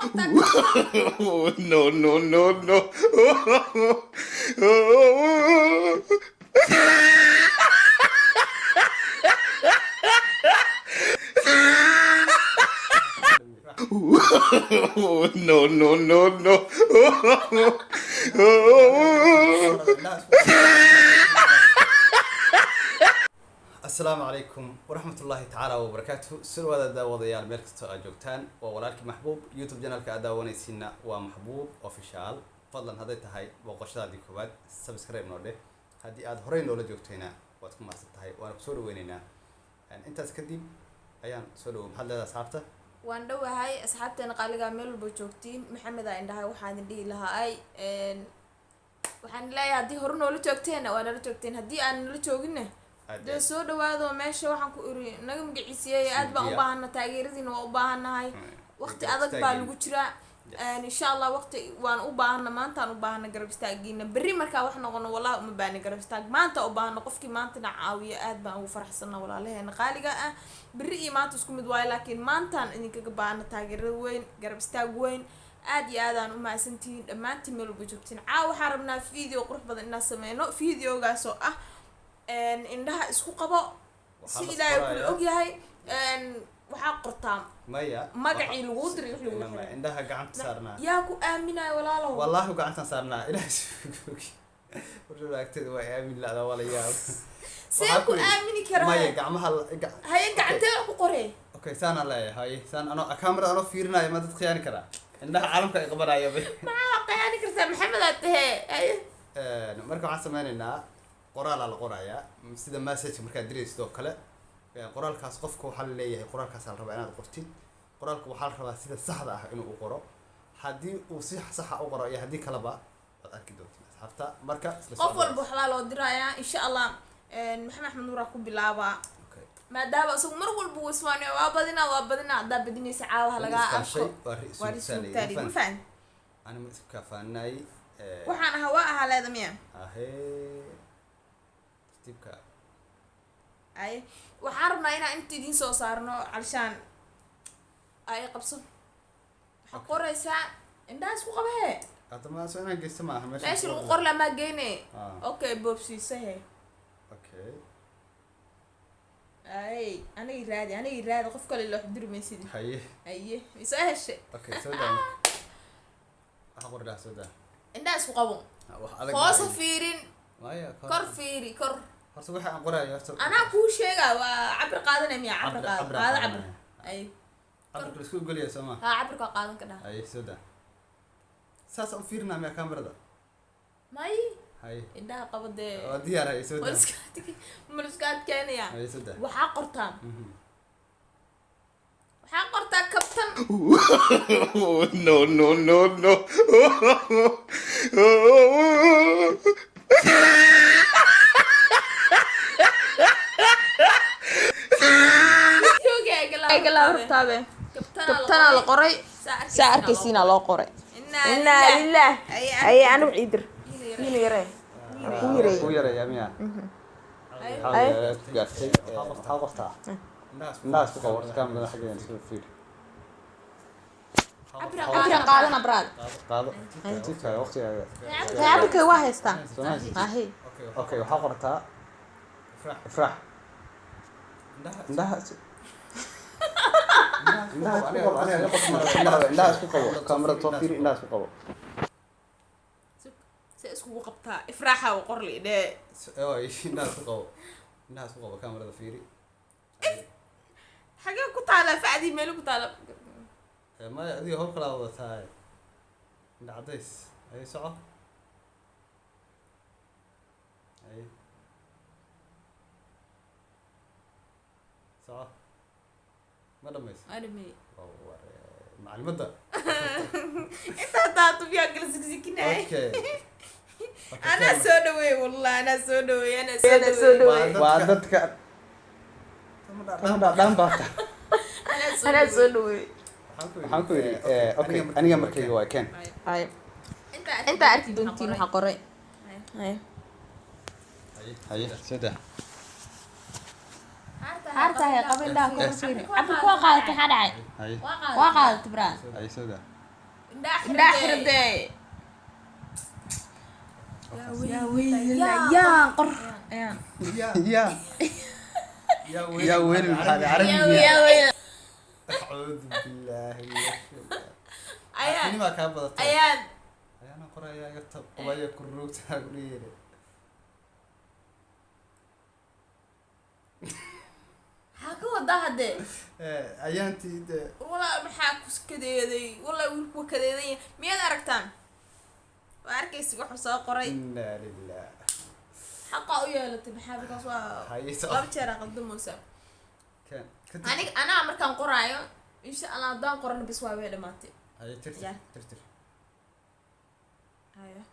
No, no, no, no. No, no, no, no. السلام عليكم ورحمة الله تعالى وبركاته. سلوى هذا داوديال ميركس جوجتان وولالك محبوب يوتيوب جانالك أداونيسينا ومحبوب أوفيشال. فضلا هذا تهاي وقشة دي كوباد سبسكرايب نوده. هذه أد هرين ولا جوجتينا واتكم مع ستهاي وأنا بسولو ويننا. يعني أنت سكديم أيان سولو محل هذا صاحبته. waan dhowahay asxaabteena qaaliga meel walba joogtiin maxamed aan indhahay waxaan dhihi lahaa waxaan leeyahay haddii hore noola joogteen waa nala joogteen haddii aan nala jooginna dee soo dhawaado meesha waxaan ku iri naga magaciisiyay aad baan u baahana taageeradiina waa u baahanahay waqti adag baa lagu jiraa insha Allah waqti waan u baahana maanta aan u baahana garab istaagiina berri markaa wax noqono wallahi uma baahna garab istaag maanta u baahana qofkii maanta na caawiyo aad baan ugu faraxsanahay walaalaheena qaaliga ah berri iyo maanta isku mid waay laakiin maantaan idinkaga baahana taageero weyn garab istaag weyn aad iyo aad aan u mahadsantihiin dhammaantiin meel walba joogtiin waxaan rabnaa video qurux badan inaan sameeyno videogaas oo ah indhaha isku qabo si ilaahay ku og yahay waxaa qortaa maya magacii lagu diray wixii lagu xiray indhaha gacanta saarnaa yaa ku aaminay walaalow والله gacanta saarnaa ilaahay wuxuu agteeda waa aamin la wala yaab see ku aamini karaa maya gacmaha haye gacantee ku qorey okay saan la yahay saan ano camera ano fiirinayo ma dad khiyaani kara indhaha caalamka ay qabanayo ma khiyaani kartaa maxamed aad tahay haye marka waxaan sameynaynaa qoraal la qorayaa sida message marka diraysto kale qoraalkaas qofku waxa la leeyahay qoraalkaas la rabaa inaad qortid qoraalku waxa la rabaa sida saxda ah inuu u qoro hadii uu si sax ah u qoro iyo hadii kale ba waad arki doontaa asxaabta marka qof walba waxa loo dirayaa insha Allah maxamed axmed nuur ku bilaaba maadaama isagu mar walba uu iswaaniyo waa badina hadda badinaysa caawaha laga arko waa risuultaadi ma fahmin ana ma iska faanay waxaan ahaa leedamiya tibka ay waxaan rabnaa inaan inta idin soo saarno alshaan ay qabso waxa qoraysaa indhaha isku qabee hadama soo inaan geysto ma aha meesha lagu qor lama geene okay boobsiisahe okay ay aniga raadi qof kale loo xdirmaysid haye isa heshe okay soo daa waxa qordaa soo daa indhaha isku qabo hoos fiirin kor fiiri kor horta waxa aan qorayo horta ana ku sheega waa cabir qaadanay miya cabir ay cabir isku galiya sama cabir ka qaadan ka ay sida saas u fiirna ma kamerada may hay indhaha qabade oo diyaar ay sida mulskaad keenaya ay sida waxa qortaan kabtan No, no, no, no. kabtana la qoray saarkiisina loo qoray inna lillaah ay anu ciidir in yare ku yare yamiya ay gaartay waxa qortaa الناس تقول كم حاجة نسوي فيه. عبر قادنا براد. قاد. تيجي وقتي هذا. عبر كواحد استا. هاي. أوكي وحقرتها. فرح. لا. الناس تقول كاميرا تصوير الناس تقول. سأسكو قبتها إفراحة وقرلي ده. الناس تقول كاميرا تصويري. حاجة كنت على فادي ماله كنت على ما هذه هو كلا وضعتها هاي العديس أي ساعة أي ساعة ما دميس أدمي معلومة ده أنت تعطي فيها جلسك زكينة أوكي أنا سودوي والله أنا سودوي وعدتك دام باتا أنا سودوي waxaan ku yiri okay aniga markayga waa keen ay inta arki doontiin waxa qoray haye sida harta hay qabinda ku fiiri abku qaadta xadhay haye waa qaadta braan haye sida indhaha xirday yaa qor ayaan يا ويل هذا عربي أعوذ بالله من الشيطان ayaan ما كان بدأت ayaan أنا قرأ يا يكتب ويا كروت هقولي maxaa ka wadaa haddee أيانتي walaa maxaa kadeeday walaa wiilku kadeeday miyaad aragtaan waa arkaysi wuxuu soo qoray إنا لله xaqa u yeelatay maxaa bikaas waa حيسا laba jeer aan qaldamaysa كان كنت anaa markaan qoraayo insha allah haddaan qorana bis waa way dhamaatay هاي ترتر يا. ترتر haya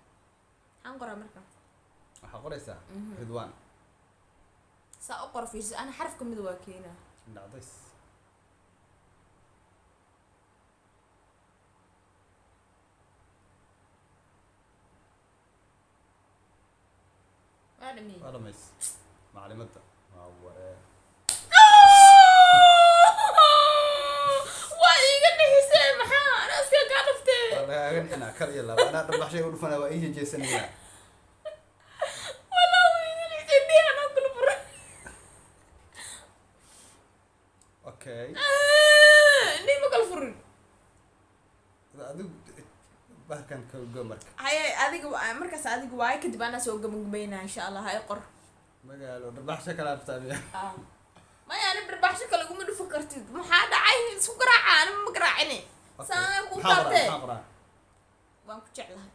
maxaan qoraa markaan وحقريسا رضوان saa u qor fiirsi ana xaraf ka mid waa keenaa نعطيس waa dhamiyey ولا ميس معلمته ما هو waa iiga nixisee maxaa ana iska kaa dhaftee والله أنا كر يلا أنا ربح شيء ودفنا وإيجي جيسنا هنا walaa waa iiga nixisee biyaha noo kala fura أوكي indhihi ma kala furin هذا بهكان كوجمرك haye adiga markaas adiga waaye kadib anaa soo gabagabaynaa insha allah hay qor ما قالوا ربح شكل أبتامي maya ani barbaxsho kale iguma dhufan kartid maxaa dhacay isku garaaca anima ma garaacine saana kuu taabtee waan ku jeclahay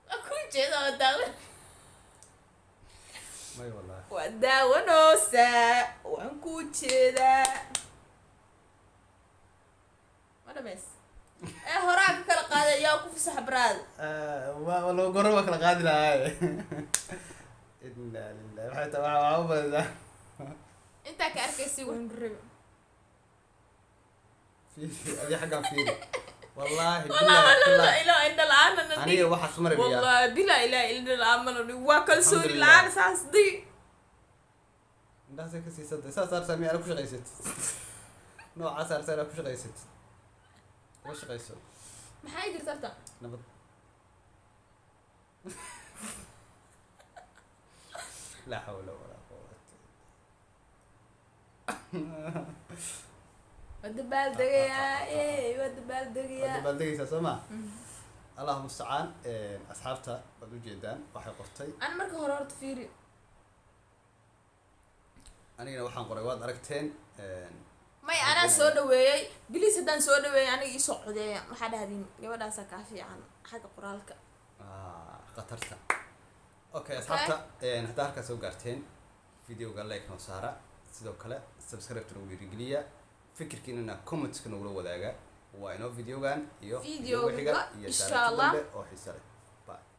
waan ku jeeda waa daawan ما والله waa daawanoosaa waan ku jeedaa ma dhameys horaa ka kala qaaday yaa ku fasax baraad والله قربك القادر هاي إنا لله حتى مع عبد intaa ka arkaysay waan rabi في هذه حاجة فيني والله والله بالله لا إله إلا الله أنا أنا واحد سمر بيا والله بلا إله إلا الله أنا واكل سوري لله. الآن ساس دي الناس هيك سيصدق صار سامي أنا كوش غيست نوع عسر سنة كوش غيست وش غيست maxaa ii jirta horta نبض لا حول ولا قوة waa dabaaldegayaa waa dabaaldegayaa هذا بلدقي سما اللهم المستعان أصحابته بدو جيدان waxay qortay أنا marka hore horta fiiri anigana waxaan qoray waad aragteen may anaa soo dhaweeyey bilis haddaan soo dhaweeyey aniga ii soo codeeya maxaa dhahdin gabadhaasaa kaa fiican xagga qoraalka qatarta okay asxaabta haddaa halkaa soo gaarteen videoga like noo saara sidoo kale subscribe nagu dhiirigeliya fikirkiinana comments-ka nagula wadaaga waa inoo videogan iyo Videoga, xiga iyo insha taariikh Allah. dambe oo xiiso leh